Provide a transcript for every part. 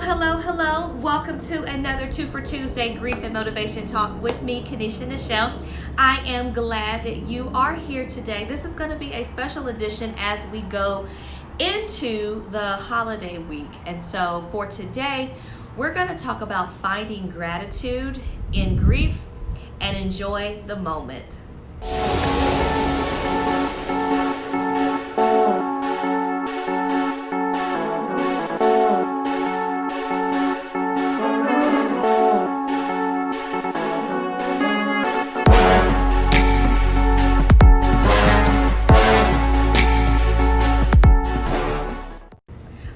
Hello. Welcome to another 2 for Tuesday Grief and Motivation Talk with me, Kenisha Nichelle. I am glad that you are here today. This is going to be a special edition as we go into the holiday week. And so for today, we're going to talk about finding gratitude in grief and enjoy the moment.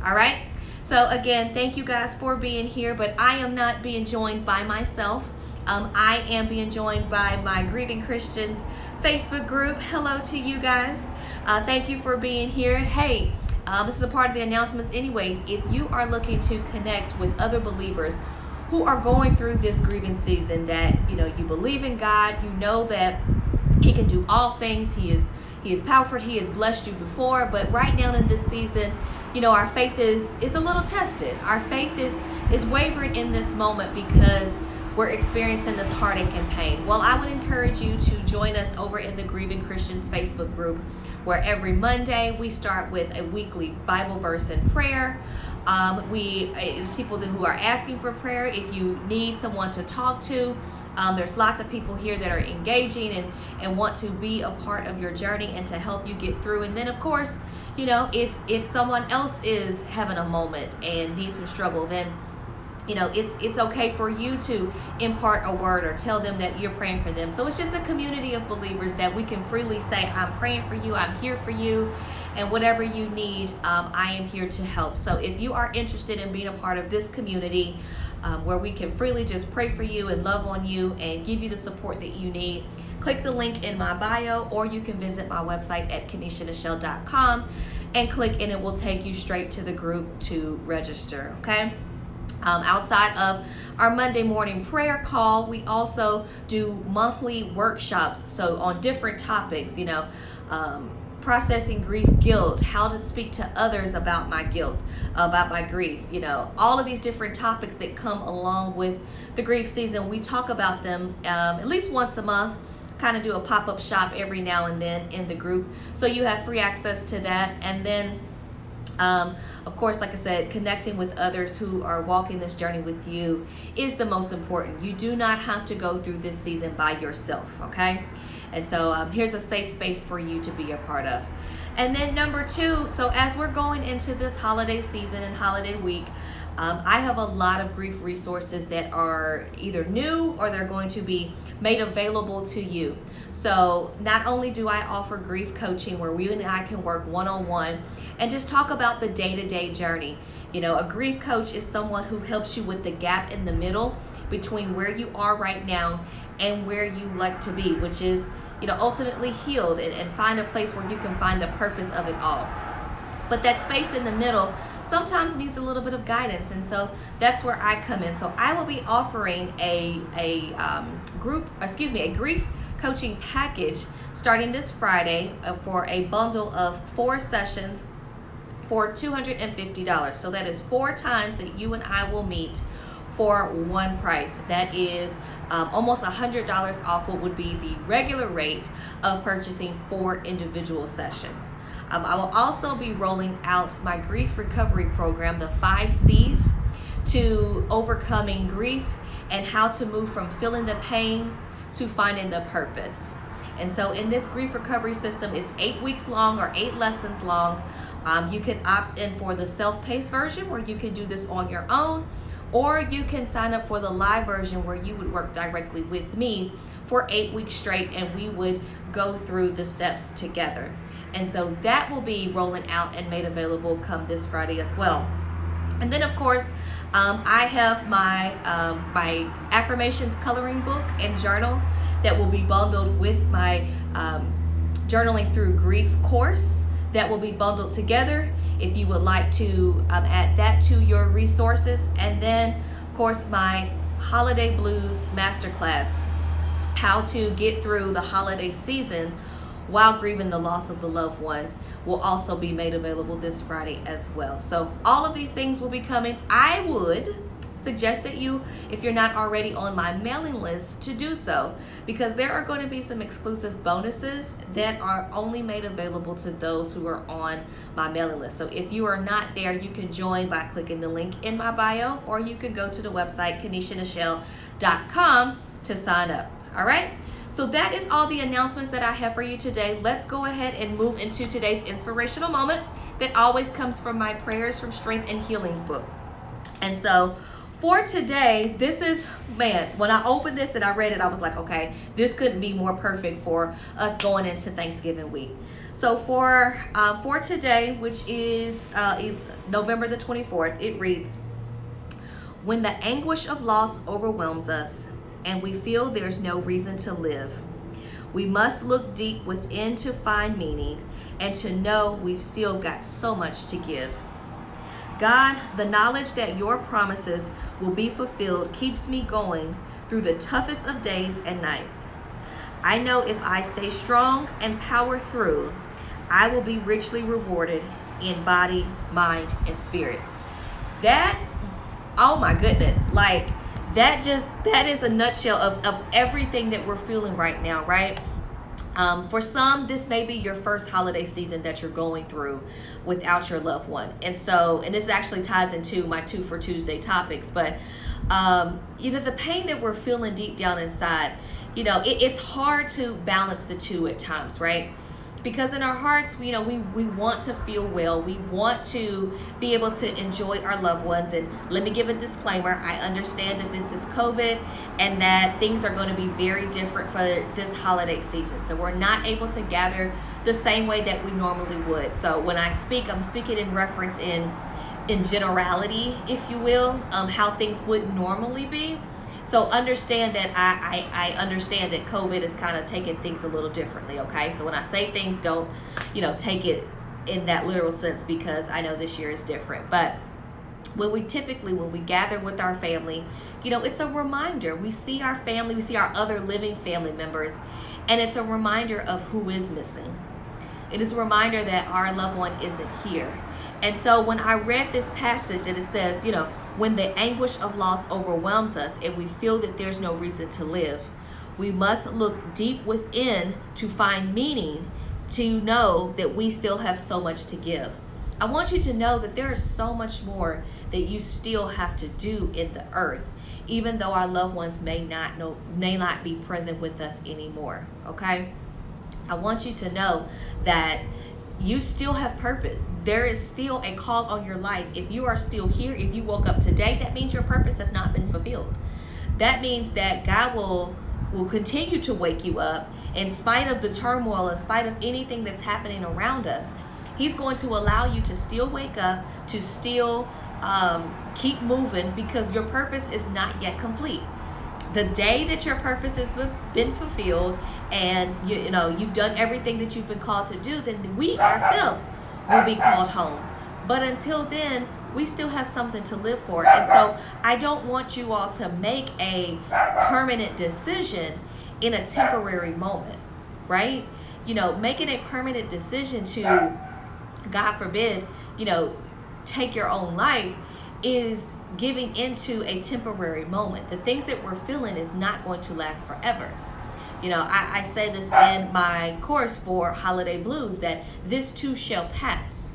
All right. So again, thank you guys for being here, but I am not being joined by myself. I am being joined by my Grieving Christians Facebook group. Hello to you guys. Thank you for being here. Hey, this is a part of the announcements anyways. If you are looking to connect with other believers who are going through this grieving season, that you believe in God, you know that He can do all things. He is powerful. He has blessed you before, but right now in this season, our faith is a little tested. Our faith is wavering in this moment because we're experiencing this heartache and pain. Well, I would encourage you to join us over in the Grieving Christians Facebook group, where every Monday we start with a weekly Bible verse and prayer. People who are asking for prayer, if you need someone to talk to, there's lots of people here that are engaging and want to be a part of your journey and to help you get through. And then of course, if someone else is having a moment and needs some struggle, then it's okay for you to impart a word or tell them that you're praying for them. So it's just a community of believers that we can freely say, I'm praying for you, I'm here for you, and whatever you need, I am here to help. So if you are interested in being a part of this community, where we can freely just pray for you and love on you and give you the support that you need, click the link in my bio, or you can visit my website at kenishanichelle.com and click, and it will take you straight to the group to register, okay? Outside of our Monday morning prayer call, we also do monthly workshops, so on different topics, processing grief, guilt, how to speak to others about my guilt, about my grief, all of these different topics that come along with the grief season. We talk about them at least once a month, kind of do a pop-up shop every now and then in the group. So you have free access to that. And then, of course, like I said, connecting with others who are walking this journey with you is the most important. You do not have to go through this season by yourself, okay? And so here's a safe space for you to be a part of. And then number 2, so as we're going into this holiday season and holiday week, I have a lot of grief resources that are either new or they're going to be made available to you. So not only do I offer grief coaching where we and I can work one-on-one and just talk about the day-to-day journey. A grief coach is someone who helps you with the gap in the middle between where you are right now and where you like to be, which is ultimately healed and find a place where you can find the purpose of it all. But that space in the middle sometimes needs a little bit of guidance, and so that's where I come in. So I will be offering a grief coaching package starting this Friday for a bundle of 4 sessions for $250. So that is 4 times that you and I will meet for one price. That is almost $100 off what would be the regular rate of purchasing 4 individual sessions. I will also be rolling out my grief recovery program, the 5 C's to overcoming grief and how to move from feeling the pain to finding the purpose. And so in this grief recovery system, it's 8 weeks long or 8 lessons long. You can opt in for the self-paced version where you can do this on your own, or you can sign up for the live version where you would work directly with me for 8 weeks straight, and we would go through the steps together. And so that will be rolling out and made available come this Friday as well. And then of course, I have my affirmations coloring book and journal that will be bundled with my journaling through grief course that will be bundled together if you would like to add that to your resources. And then of course my holiday blues masterclass, how to get through the holiday season while grieving the loss of the loved one, will also be made available this Friday as well. So all of these things will be coming. I would suggest that you, if you're not already on my mailing list, to do so, because there are going to be some exclusive bonuses that are only made available to those who are on my mailing list. So if you are not there, you can join by clicking the link in my bio, or you can go to the website KanishaNichelle.com to sign up. All right, so that is all the announcements that I have for you today. Let's go ahead and move into today's inspirational moment that always comes from my Prayers from Strength and Healings book. And so for today, this is, man, when I opened this and I read it, I was like, okay, this couldn't be more perfect for us going into Thanksgiving week. So for today, which is November the 24th, it reads, when the anguish of loss overwhelms us and we feel there's no reason to live, we must look deep within to find meaning and to know we've still got so much to give. God, the knowledge that your promises will be fulfilled keeps me going through the toughest of days and nights. I know if I stay strong and power through, I will be richly rewarded in body, mind, and spirit. That, oh my goodness, like that is a nutshell of everything that we're feeling right now, right? For some, this may be your first holiday season that you're going through without your loved one. And this actually ties into my 2 for Tuesday topics, but either the pain that we're feeling deep down inside, it's hard to balance the two at times, right? Because in our hearts, we want to feel well. We want to be able to enjoy our loved ones. And let me give a disclaimer. I understand that this is COVID and that things are going to be very different for this holiday season. So we're not able to gather the same way that we normally would. So when I speak, I'm speaking in reference in generality, if you will, how things would normally be. So understand that I understand that COVID is kind of taking things a little differently, okay? So when I say things, don't, take it in that literal sense, because I know this year is different. But when we gather with our family, it's a reminder. We see our family, we see our other living family members, and it's a reminder of who is missing. It is a reminder that our loved one isn't here. And so when I read this passage that it says, when the anguish of loss overwhelms us and we feel that there's no reason to live, we must look deep within to find meaning, to know that we still have so much to give. I want you to know that there is so much more that you still have to do in the earth, even though our loved ones may not be present with us anymore, okay? I want you to know that you still have purpose. There is still a call on your life. If you are still here, if you woke up today, that means your purpose has not been fulfilled. That means that God will continue to wake you up in spite of the turmoil, in spite of anything that's happening around us. He's going to allow you to still wake up, to still keep moving, because your purpose is not yet complete. The day that your purpose has been fulfilled and you've done everything that you've been called to do, then we ourselves will be called home. But until then, we still have something to live for. And so I don't want you all to make a permanent decision in a temporary moment, right? Making a permanent decision to, God forbid, take your own life is giving into a temporary moment. The things that we're feeling is not going to last forever. I say this in my course for Holiday Blues, that this too shall pass.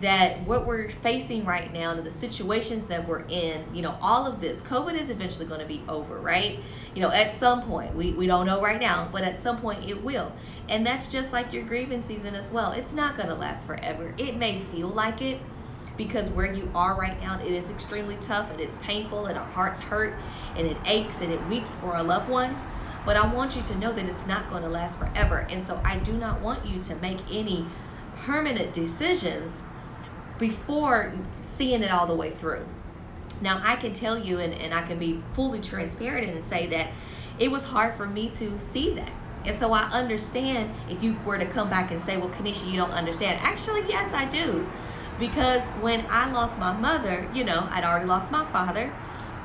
That what we're facing right now, and the situations that we're in, all of this, COVID is eventually going to be over, right? At some point, we don't know right now, but at some point it will. And that's just like your grieving season as well. It's not going to last forever. It may feel like it, because where you are right now, it is extremely tough and it's painful and our hearts hurt and it aches and it weeps for a loved one. But I want you to know that it's not going to last forever. And so I do not want you to make any permanent decisions before seeing it all the way through. Now, I can tell you, and I can be fully transparent and say that it was hard for me to see that. And so I understand if you were to come back and say, well, Kanisha, you don't understand. Actually, yes, I do. Because when I lost my mother, I'd already lost my father.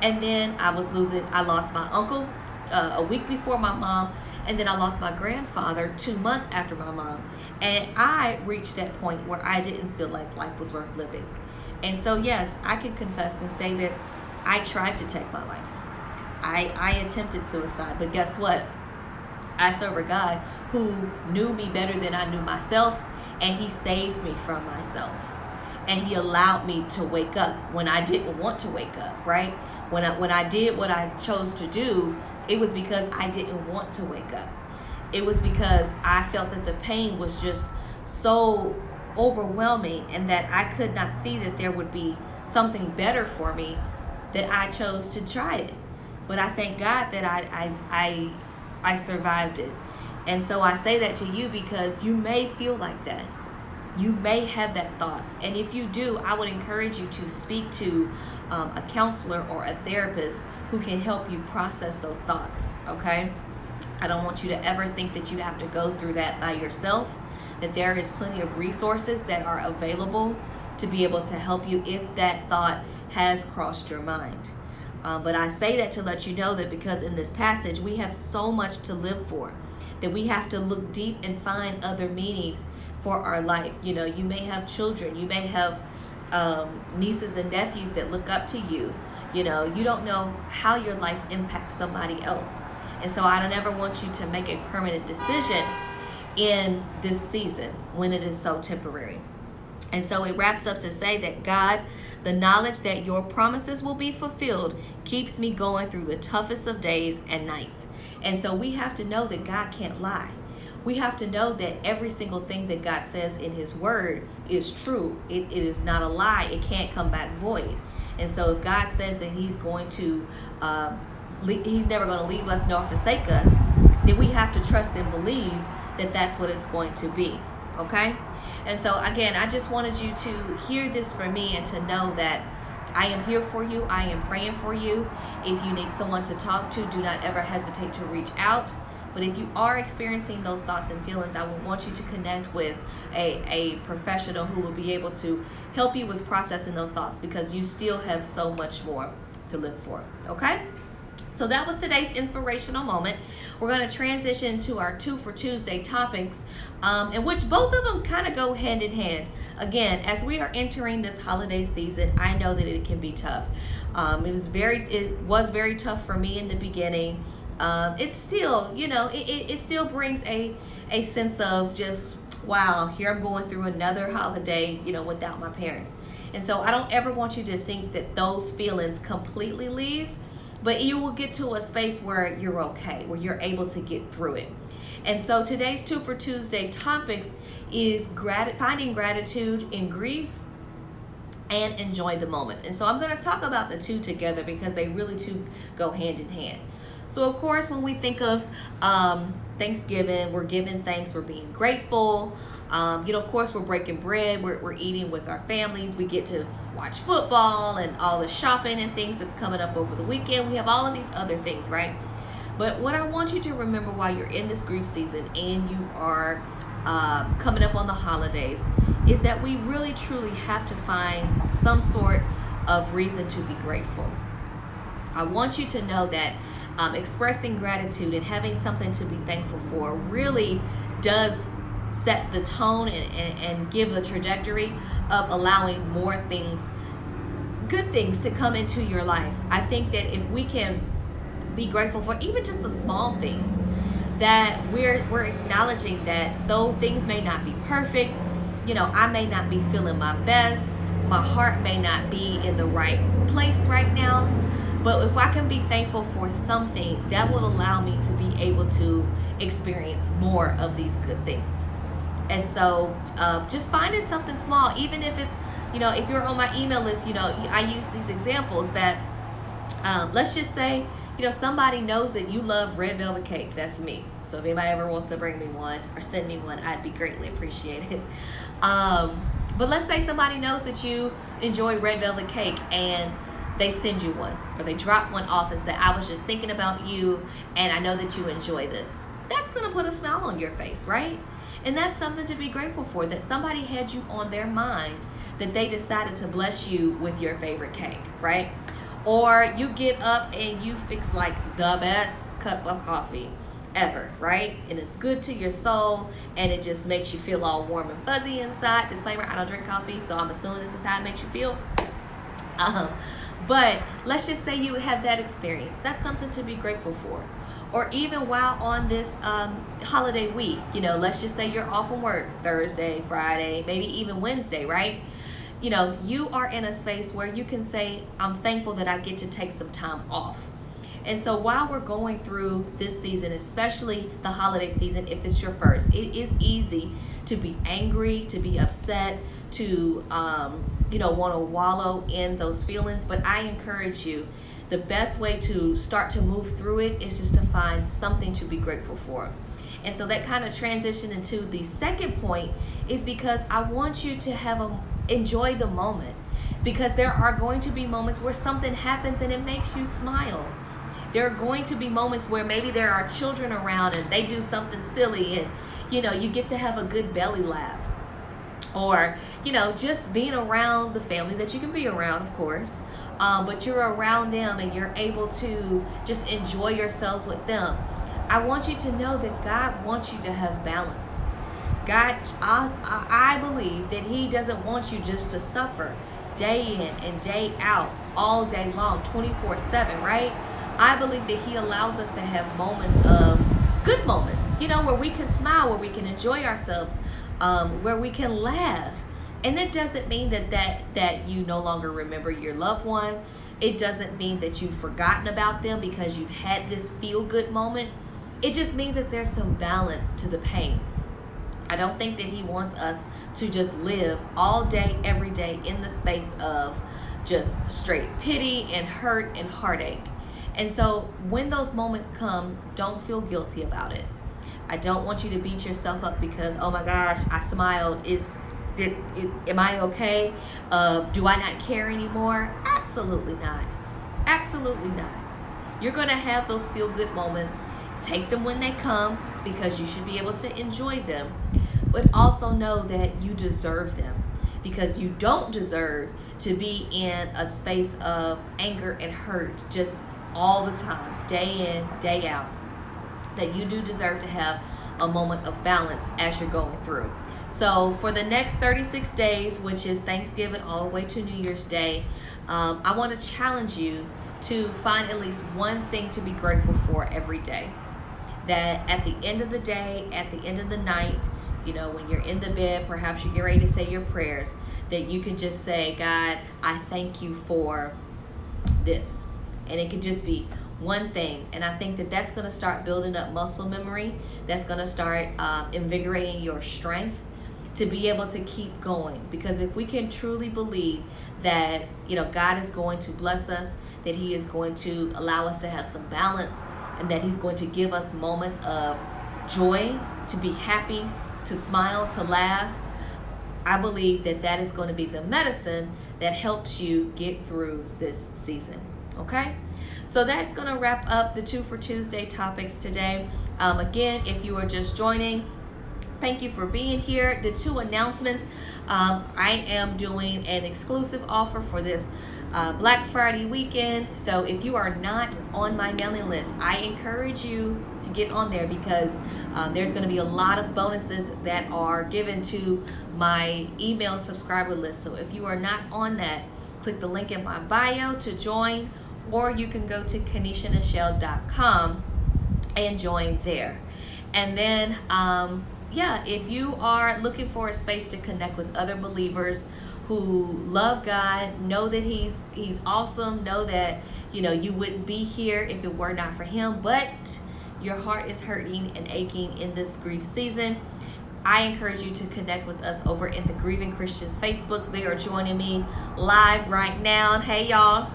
And then I lost my uncle a week before my mom. And then I lost my grandfather 2 months after my mom. And I reached that point where I didn't feel like life was worth living. And so, yes, I can confess and say that I tried to take my life. I attempted suicide, but guess what? I serve a God who knew me better than I knew myself, and he saved me from myself. And he allowed me to wake up when I didn't want to wake up, right? When I did what I chose to do, it was because I didn't want to wake up. It was because I felt that the pain was just so overwhelming and that I could not see that there would be something better for me, that I chose to try it. But I thank God that I survived it. And so I say that to you because you may feel like that. You may have that thought. And if you do, I would encourage you to speak to a counselor or a therapist who can help you process those thoughts, okay? I don't want you to ever think that you have to go through that by yourself, that there is plenty of resources that are available to be able to help you if that thought has crossed your mind. But I say that to let you know that because in this passage we have so much to live for, that we have to look deep and find other meanings for our life. You know, you may have children, you may have nieces and nephews that look up to you. You know, you don't know how your life impacts somebody else. And so I don't ever want you to make a permanent decision in this season when it is so temporary. And so it wraps up to say that God, the knowledge that your promises will be fulfilled, keeps me going through the toughest of days and nights. And so we have to know that God can't lie. We have to know that every single thing that God says in his word is true. It is not a lie. It can't come back void. And so if God says that he's going to, he's never going to leave us nor forsake us, then we have to trust and believe that that's what it's going to be. Okay? And so again, I just wanted you to hear this from me and to know that I am here for you. I am praying for you. If you need someone to talk to, do not ever hesitate to reach out. But if you are experiencing those thoughts and feelings, I would want you to connect with a professional who will be able to help you with processing those thoughts, because you still have so much more to live for. Okay? So that was today's inspirational moment. We're going to transition to our 2 for Tuesday topics, in which both of them kind of go hand in hand. Again, as we are entering this holiday season, I know that it can be tough. It was very tough for me in the beginning. It's still, it still brings a sense of just, wow, here I'm going through another holiday, without my parents. And so I don't ever want you to think that those feelings completely leave, but you will get to a space where you're okay, where you're able to get through it. And so today's 2 for Tuesday topics is finding gratitude in grief and enjoy the moment. And so I'm going to talk about the two together because they really two go hand in hand. So of course, when we think of Thanksgiving, we're giving thanks, we're being grateful. Of course, we're breaking bread, we're eating with our families, we get to watch football and all the shopping and things that's coming up over the weekend. We have all of these other things, right? But what I want you to remember while you're in this grief season and you are coming up on the holidays is that we really truly have to find some sort of reason to be grateful. I want you to know that expressing gratitude and having something to be thankful for really does set the tone and give the trajectory of allowing more things, good things, to come into your life. I think that if we can be grateful for even just the small things, that we're acknowledging that though things may not be perfect, I may not be feeling my best, my heart may not be in the right place right now, but if I can be thankful for something, that will allow me to be able to experience more of these good things. And so just finding something small, even if it's, if you're on my email list, I use these examples that, let's just say, somebody knows that you love red velvet cake. That's me. So if anybody ever wants to bring me one or send me one, I'd be greatly appreciated. But let's say somebody knows that you enjoy red velvet cake and they send you one, or they drop one off and say, I was just thinking about you and I know that you enjoy this. That's going to put a smile on your face, right? And that's something to be grateful for, that somebody had you on their mind, that they decided to bless you with your favorite cake, right? Or you get up and you fix like the best cup of coffee, ever, right? And it's good to your soul, and it just makes you feel all warm and fuzzy inside. Disclaimer, I don't drink coffee, so I'm assuming this is how it makes you feel. But let's just say you have that experience. That's something to be grateful for. Or even while on this holiday week, let's just say you're off from work Thursday, Friday, maybe even Wednesday, right? You are in a space where you can say, I'm thankful that I get to take some time off. And so while we're going through this season, especially the holiday season, if it's your first, it is easy to be angry, to be upset, to want to wallow in those feelings. But I encourage you, the best way to start to move through it is just to find something to be grateful for. And so that kind of transition into the second point is because I want you to enjoy the moment, because there are going to be moments where something happens and it makes you smile. There are going to be moments where maybe there are children around and they do something silly, and you get to have a good belly laugh. Or just being around the family that you can be around, of course, but you're around them and you're able to just enjoy yourselves with them. I want you to know that God wants you to have balance. God, I believe that He doesn't want you just to suffer day in and day out, all day long, 24/7, right? I believe that He allows us to have moments of good moments, where we can smile, where we can enjoy ourselves, where we can laugh. And that doesn't mean that you no longer remember your loved one. It doesn't mean that you've forgotten about them because you've had this feel-good moment. It just means that there's some balance to the pain. I don't think that He wants us to just live all day, every day in the space of just straight pity and hurt and heartache. And so when those moments come, don't feel guilty about it. I don't want you to beat yourself up because, oh my gosh, I smiled. Am I okay? Do I not care anymore? Absolutely not. Absolutely not. You're going to have those feel-good moments. Take them when they come because you should be able to enjoy them. But also know that you deserve them, because you don't deserve to be in a space of anger and hurt just all the time, day in, day out. That you do deserve to have a moment of balance as you're going through. So for the next 36 days, which is Thanksgiving all the way to New Year's Day, I want to challenge you to find at least one thing to be grateful for every day. That at the end of the day, at the end of the night, when you're in the bed, perhaps you get ready to say your prayers, that you can just say, God, I thank you for this. And it could just be one thing. And I think that that's going to start building up muscle memory. That's going to start invigorating your strength to be able to keep going. Because if we can truly believe that, God is going to bless us, that He is going to allow us to have some balance, and that He's going to give us moments of joy, to be happy, to smile, to laugh, I believe that that is going to be the medicine that helps you get through this season. Okay? So that's going to wrap up the 2 for Tuesday topics today. Again, if you are just joining, thank you for being here. The 2 announcements, I am doing an exclusive offer for this Black Friday weekend. So if you are not on my mailing list, I encourage you to get on there, because there's going to be a lot of bonuses that are given to my email subscriber list. So if you are not on that, click the link in my bio to join, or you can go to kanishanashell.com and join there. And then if you are looking for a space to connect with other believers who love God, know that He's awesome, know that you wouldn't be here if it were not for Him, but your heart is hurting and aching in this grief season, I encourage you to connect with us over in the Grieving Christians Facebook. They are joining me live right now. Hey y'all.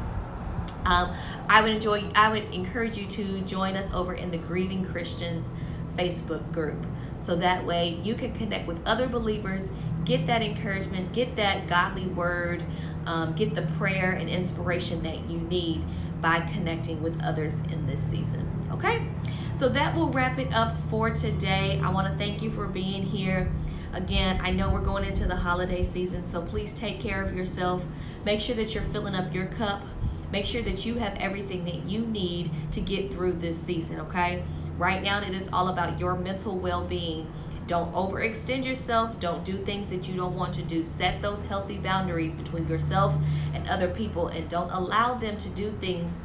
I would encourage you to join us over in the Grieving Christians Facebook group. So that way you can connect with other believers, get that encouragement, get that godly word, get the prayer and inspiration that you need by connecting with others in this season. Okay? So that will wrap it up for today. I want to thank you for being here. Again, I know we're going into the holiday season, so please take care of yourself. Make sure that you're filling up your cup. Make sure that you have everything that you need to get through this season, okay? Right now, it is all about your mental well-being. Don't overextend yourself. Don't do things that you don't want to do. Set those healthy boundaries between yourself and other people, and don't allow them to do things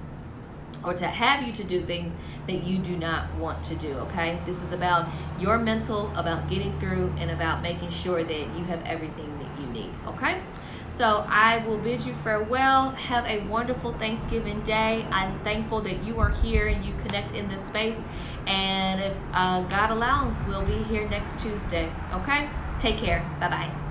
or to have you to do things that you do not want to do. Okay, this is about your mental, about getting through, and about making sure that you have everything that you need. Okay, so I will bid you farewell. Have a wonderful Thanksgiving day. I'm thankful that you are here and you connect in this space, and if God allows, we'll be here next Tuesday. Okay, take care. Bye bye.